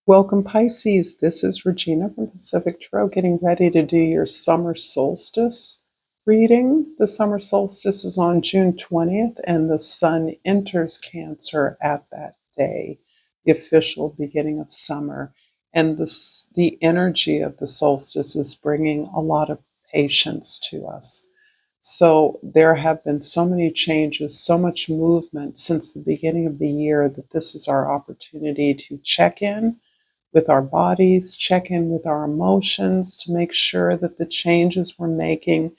Welcome, Pisces. This is Regina from Pacific Tarot, getting ready to do your summer solstice reading. The summer solstice is on June 20th, and the sun enters Cancer at that day, the official beginning of summer. And the energy of the solstice is bringing a lot of patience to us. So there have been so many changes, so much movement since the beginning of the year that this is our opportunity to check in with our bodies, check in with our emotions to make sure that the changes we're making,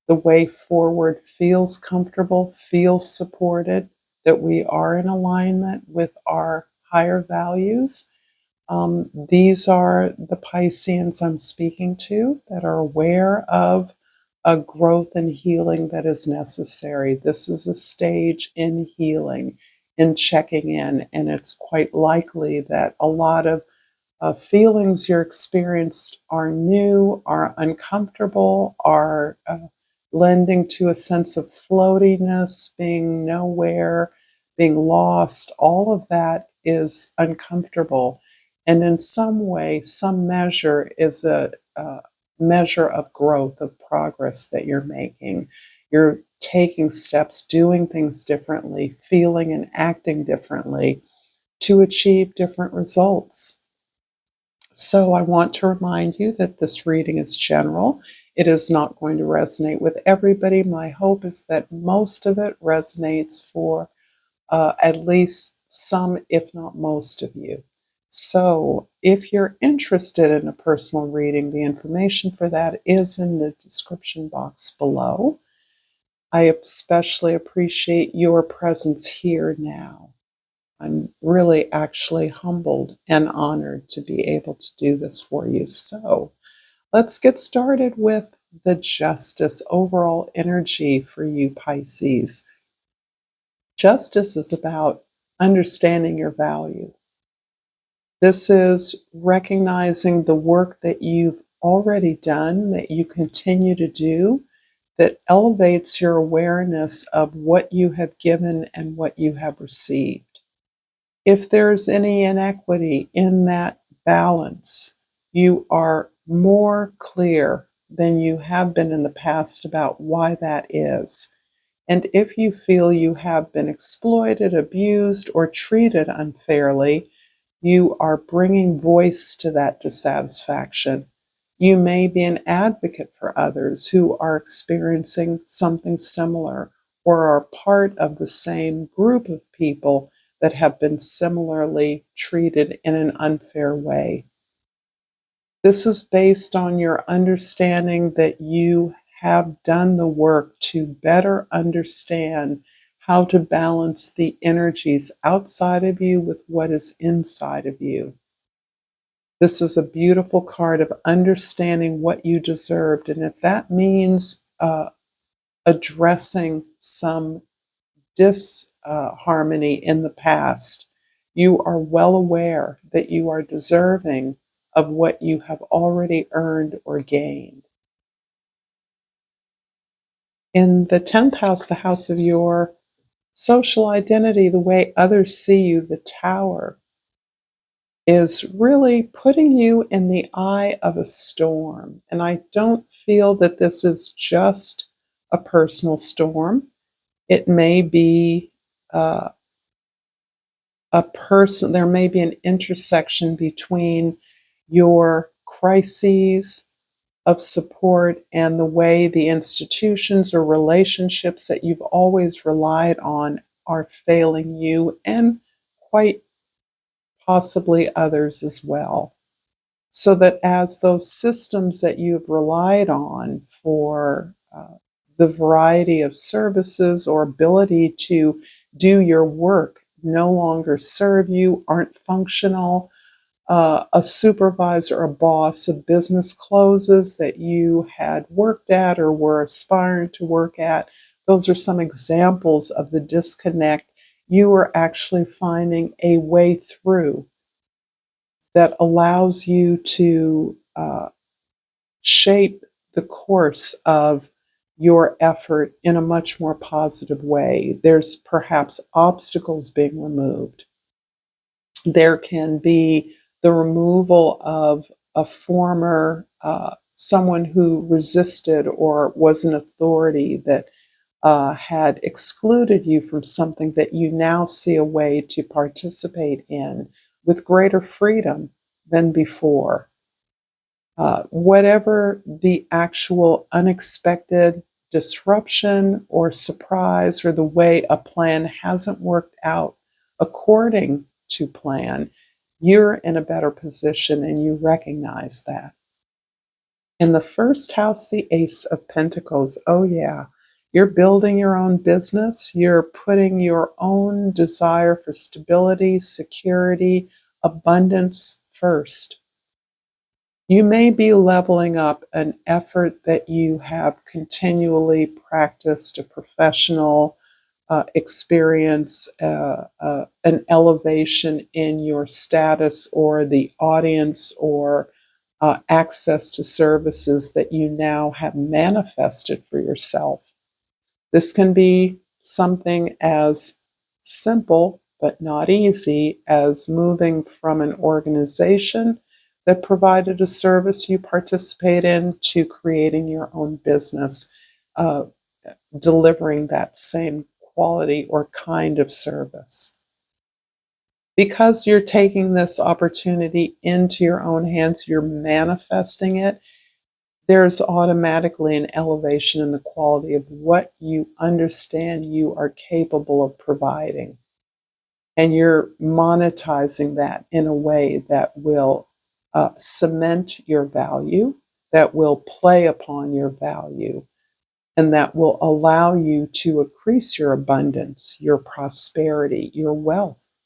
the way forward feels comfortable, feels supported, that we are in alignment with our higher values. These are the Pisceans I'm speaking to that are aware of a growth and healing that is necessary. This is a stage in healing, in checking in, and it's quite likely that a lot of feelings you're experienced are new, are uncomfortable, are lending to a sense of floatiness, being nowhere, being lost. All of that is uncomfortable. And in some way, some measure is a measure of growth, of progress that you're making. You're taking steps, doing things differently, feeling and acting differently to achieve different results. So I want to remind you that this reading is general. It is not going to resonate with everybody. My hope is that most of it resonates for at least some, if not most of you. So if you're interested in a personal reading, the information for that is in the description box below. I especially appreciate your presence here now. I'm really actually humbled and honored to be able to do this for you. So let's get started with the justice overall energy for you, Pisces. Justice is about understanding your value. This is recognizing the work that you've already done, that you continue to do, that elevates your awareness of what you have given and what you have received. If there's any inequity in that balance, you are more clear than you have been in the past about why that is. And if you feel you have been exploited, abused, or treated unfairly, you are bringing voice to that dissatisfaction. You may be an advocate for others who are experiencing something similar or are part of the same group of people that have been similarly treated in an unfair way. This is based on your understanding that you have done the work to better understand how to balance the energies outside of you with what is inside of you. This is a beautiful card of understanding what you deserved. And if that means addressing some disharmony in the past, you are well aware that you are deserving of what you have already earned or gained. In the 10th house, the house of your social identity, the way others see you, the Tower, is really putting you in the eye of a storm. And I don't feel that this is just a personal storm. It may be a person, there may be an intersection between your crises of support and the way the institutions or relationships that you've always relied on are failing you and quite possibly others as well. So that as those systems that you've relied on for the variety of services or ability to do your work no longer serve you, aren't functional, a supervisor, a boss, a business closes that you had worked at or were aspiring to work at. Those are some examples of the disconnect. You are actually finding a way through that allows you to shape the course of your effort in a much more positive way. There's perhaps obstacles being removed. There can be the removal of a former someone who resisted or was an authority that had excluded you from something that you now see a way to participate in with greater freedom than before. Whatever the actual unexpected disruption or surprise or the way a plan hasn't worked out according to plan, you're in a better position and you recognize that. In the first house, the Ace of Pentacles. Oh, yeah. You're building your own business. You're putting your own desire for stability, security, abundance first. You may be leveling up an effort that you have continually practiced, a professional experience, an elevation in your status or the audience or access to services that you now have manifested for yourself. This can be something as simple but not easy as moving from an organization that provided a service you participate in to creating your own business, uh, delivering that same quality or kind of service. Because you're taking this opportunity into your own hands, you're manifesting it, there's automatically an elevation in the quality of what you understand you are capable of providing. And you're monetizing that in a way that will cement your value, that will play upon your value, and that will allow you to increase your abundance, your prosperity, your wealth.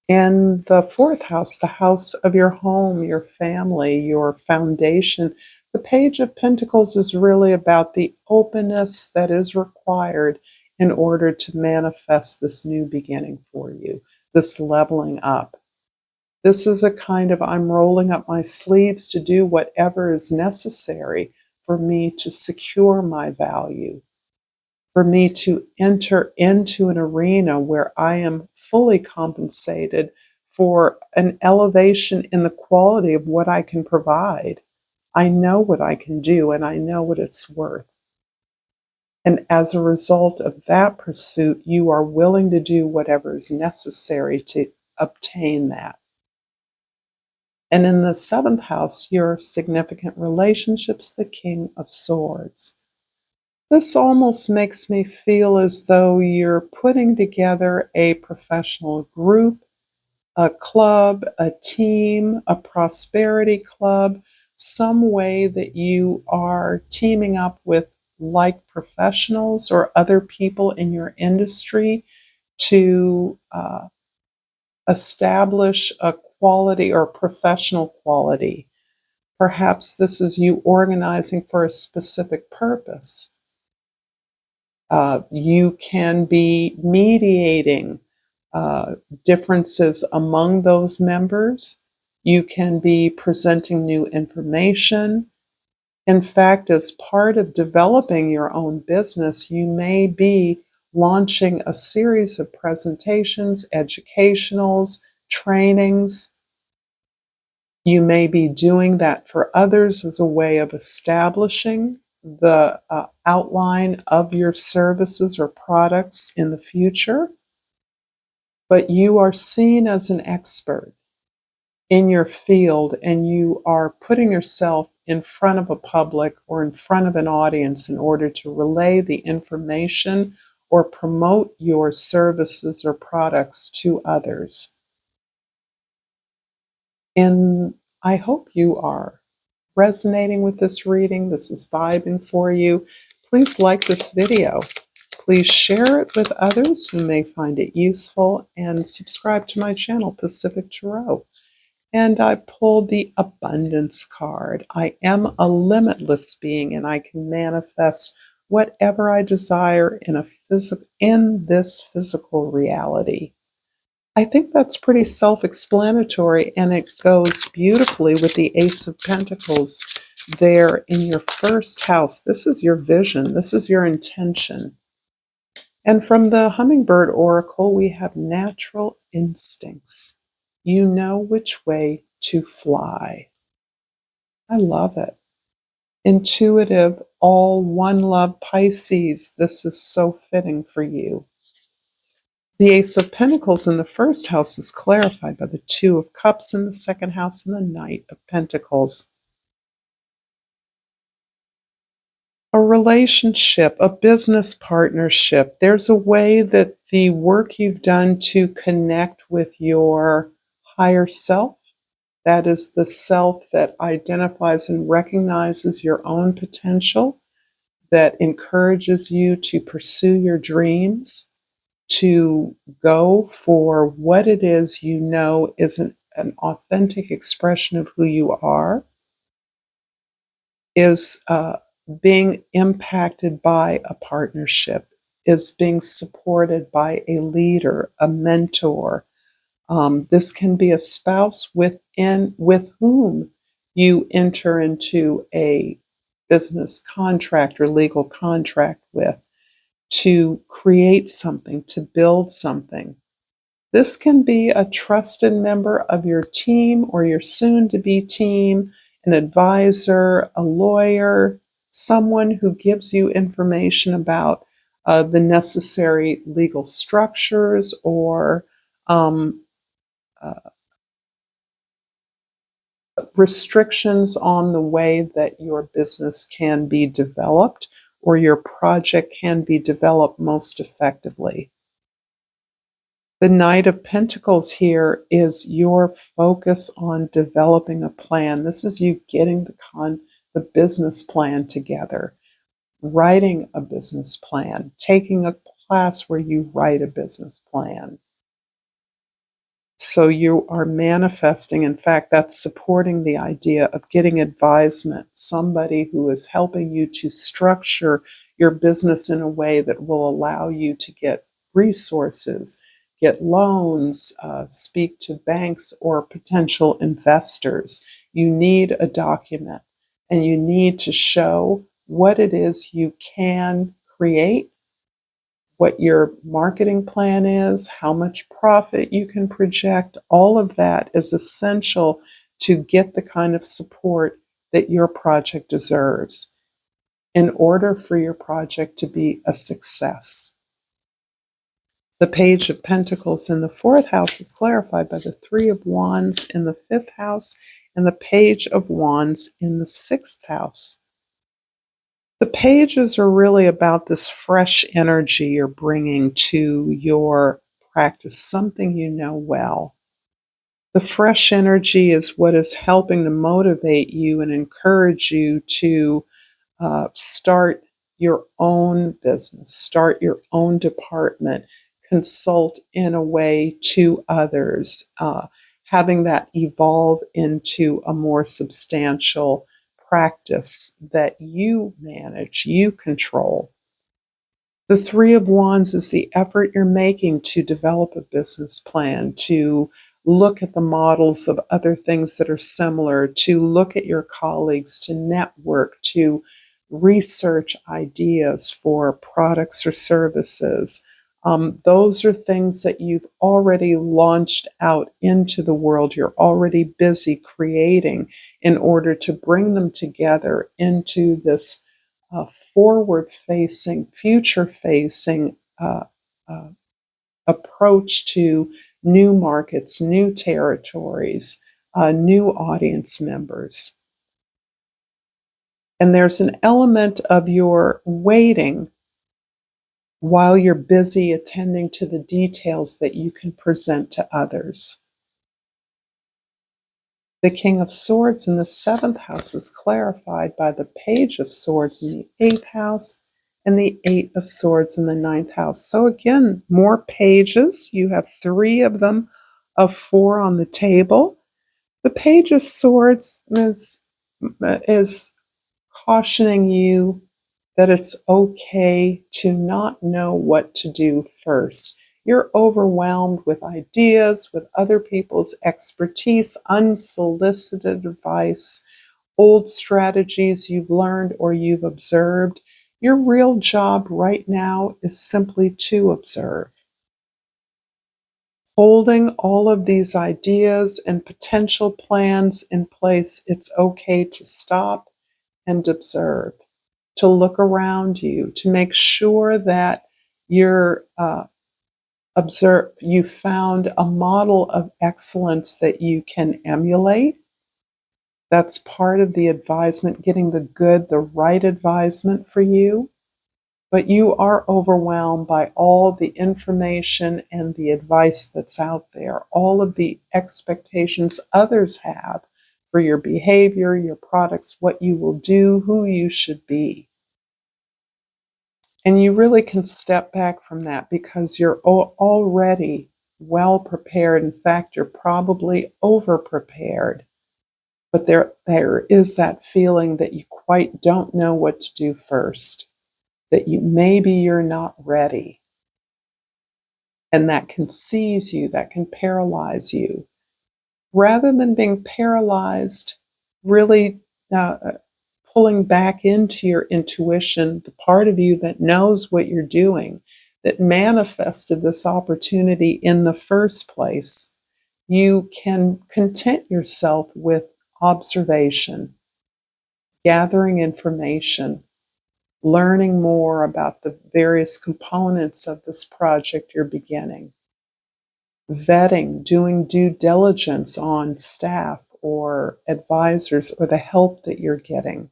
And the fourth house, the house of your home, your family, your foundation, the Page of Pentacles is really about the openness that is required in order to manifest this new beginning for you, this leveling up. This is a kind of I'm rolling up my sleeves to do whatever is necessary for me to secure my value, for me to enter into an arena where I am fully compensated for an elevation in the quality of what I can provide. I know what I can do and I know what it's worth. And as a result of that pursuit, you are willing to do whatever is necessary to obtain that. And in the seventh house, your significant relationships, the King of Swords. This almost makes me feel as though you're putting together a professional group, a club, a team, a prosperity club, some way that you are teaming up with like professionals or other people in your industry to establish a quality or professional quality. Perhaps this is you organizing for a specific purpose. You can be mediating differences among those members. You can be presenting new information. In fact, as part of developing your own business, you may be launching a series of presentations, educationals, trainings. You may be doing that for others as a way of establishing the outline of your services or products in the future, but you are seen as an expert in your field and you are putting yourself in front of a public or in front of an audience in order to relay the information or promote your services or products to others. And I hope you are resonating with this reading. This is vibing for you. Please like this video. Please share it with others who may find it useful and subscribe to my channel, Pacific Tarot. And I pulled the abundance card. I am a limitless being and I can manifest whatever I desire in this physical reality. I think that's pretty self-explanatory, and it goes beautifully with the Ace of Pentacles there in your first house. This is your vision. This is your intention. And from the Hummingbird Oracle, we have natural instincts. You know which way to fly. I love it. Intuitive, all one love Pisces. This is so fitting for you. The Ace of Pentacles in the first house is clarified by the Two of Cups in the second house and the Knight of Pentacles. A relationship, a business partnership. There's a way that the work you've done to connect with your higher self, that is the self that identifies and recognizes your own potential, that encourages you to pursue your dreams, to go for what it is you know is an authentic expression of who you are, is being impacted by a partnership, is being supported by a leader, a mentor. This can be a spouse with whom you enter into a business contract or legal contract with to create something, to build something. This can be a trusted member of your team or your soon-to-be team, an advisor, a lawyer, someone who gives you information about the necessary legal structures or um, uh, restrictions on the way that your business can be developed or your project can be developed most effectively. The Knight of Pentacles here is your focus on developing a plan. This is you getting the business plan together, writing a business plan, taking a class where you write a business plan. So you are manifesting, in fact, that's supporting the idea of getting advisement, somebody who is helping you to structure your business in a way that will allow you to get resources, get loans, speak to banks or potential investors. You need a document and you need to show what it is you can create, what your marketing plan is, how much profit you can project. All of that is essential to get the kind of support that your project deserves in order for your project to be a success. The Page of Pentacles in the fourth house is clarified by the Three of Wands in the fifth house and the Page of Wands in the sixth house. The pages are really about this fresh energy you're bringing to your practice, something you know well. The fresh energy is what is helping to motivate you and encourage you to start your own business, start your own department, consult in a way to others, having that evolve into a more substantial practice that you manage, you control. The Three of Wands is the effort you're making to develop a business plan, to look at the models of other things that are similar, to look at your colleagues, to network, to research ideas for products or services. Those are things that you've already launched out into the world. You're already busy creating in order to bring them together into this forward-facing, future-facing uh, approach to new markets, new territories, new audience members. And there's an element of your waiting while you're busy attending to the details that you can present to others. The King of Swords in the seventh house is clarified by the Page of Swords in the eighth house and the Eight of Swords in the ninth house. So again, more pages. You have three of them of four on the table. The Page of Swords is cautioning you that it's okay to not know what to do first. You're overwhelmed with ideas, with other people's expertise, unsolicited advice, old strategies you've learned or you've observed. Your real job right now is simply to observe. Holding all of these ideas and potential plans in place, it's okay to stop and observe, to look around you, to make sure that you're you found a model of excellence that you can emulate. That's part of the advisement, getting the right advisement for you. But you are overwhelmed by all the information and the advice that's out there, all of the expectations others have for your behavior, your products, what you will do, who you should be. And you really can step back from that because you're already well prepared. In fact, you're probably over prepared. But there is that feeling that you quite don't know what to do first, that maybe you're not ready. And that can seize you, that can paralyze you. Rather than being paralyzed, really pulling back into your intuition, the part of you that knows what you're doing, that manifested this opportunity in the first place, you can content yourself with observation, gathering information, learning more about the various components of this project you're beginning, vetting, doing due diligence on staff or advisors or the help that you're getting,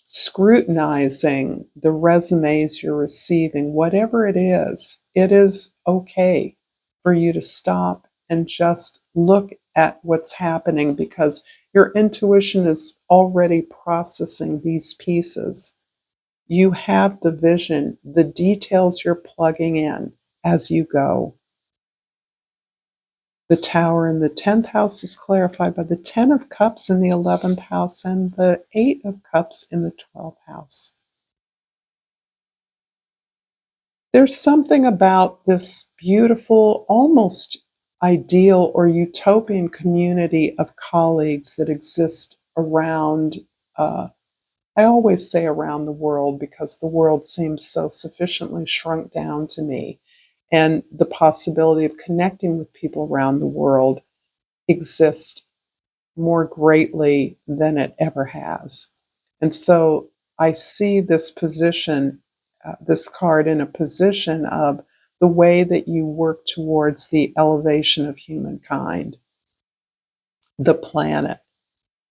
scrutinizing the resumes you're receiving, whatever it is okay for you to stop and just look at what's happening because your intuition is already processing these pieces. You have the vision, the details you're plugging in as you go. The Tower in the 10th house is clarified by the 10 of Cups in the 11th house and the 8 of Cups in the 12th house. There's something about this beautiful, almost ideal or utopian community of colleagues that exist around, I always say around the world because the world seems so sufficiently shrunk down to me. And the possibility of connecting with people around the world exists more greatly than it ever has. And so I see this position, this card in a position of the way that you work towards the elevation of humankind, the planet.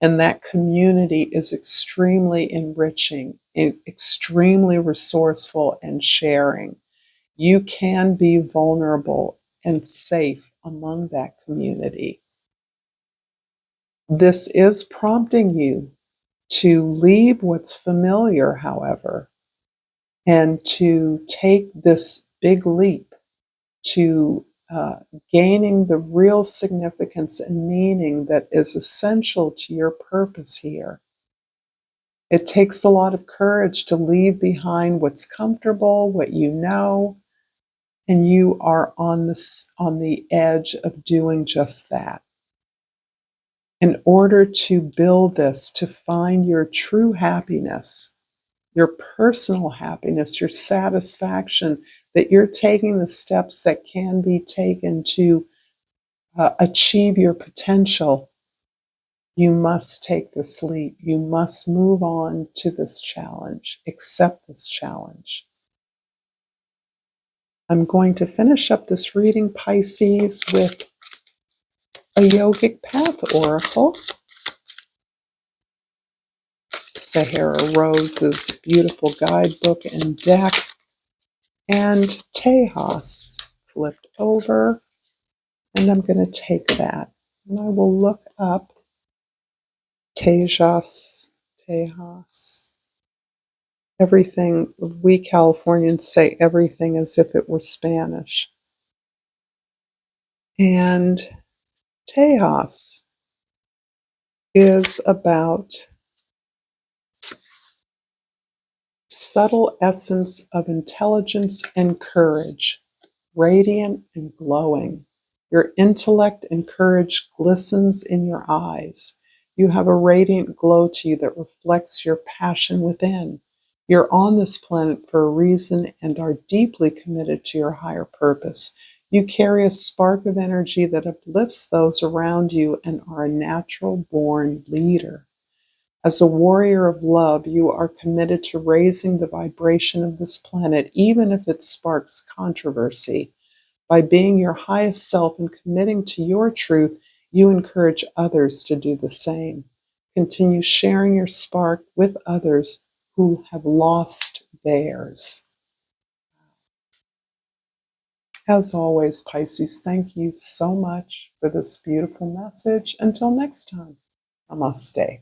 And that community is extremely enriching, extremely resourceful and sharing. You can be vulnerable and safe among that community. This is prompting you to leave what's familiar, however, and to take this big leap to gaining the real significance and meaning that is essential to your purpose here. It takes a lot of courage to leave behind what's comfortable, what you know, and you are on the edge of doing just that. In order to build this, to find your true happiness, your personal happiness, your satisfaction, that you're taking the steps that can be taken to achieve your potential, you must take this leap. You must move on to this challenge, accept this challenge. I'm going to finish up this reading, Pisces, with a yogic path oracle. Sahara Rose's beautiful guidebook and deck, and Tejas flipped over, and I'm going to take that and I will look up Tejas. Everything, we Californians say everything as if it were Spanish. And Tejas is about subtle essence of intelligence and courage, radiant and glowing. Your intellect and courage glistens in your eyes. You have a radiant glow to you that reflects your passion within. You're on this planet for a reason and are deeply committed to your higher purpose. You carry a spark of energy that uplifts those around you and are a natural born leader. As a warrior of love, you are committed to raising the vibration of this planet, even if it sparks controversy. By being your highest self and committing to your truth, you encourage others to do the same. Continue sharing your spark with others who have lost theirs. As always, Pisces, thank you so much for this beautiful message. Until next time, Namaste.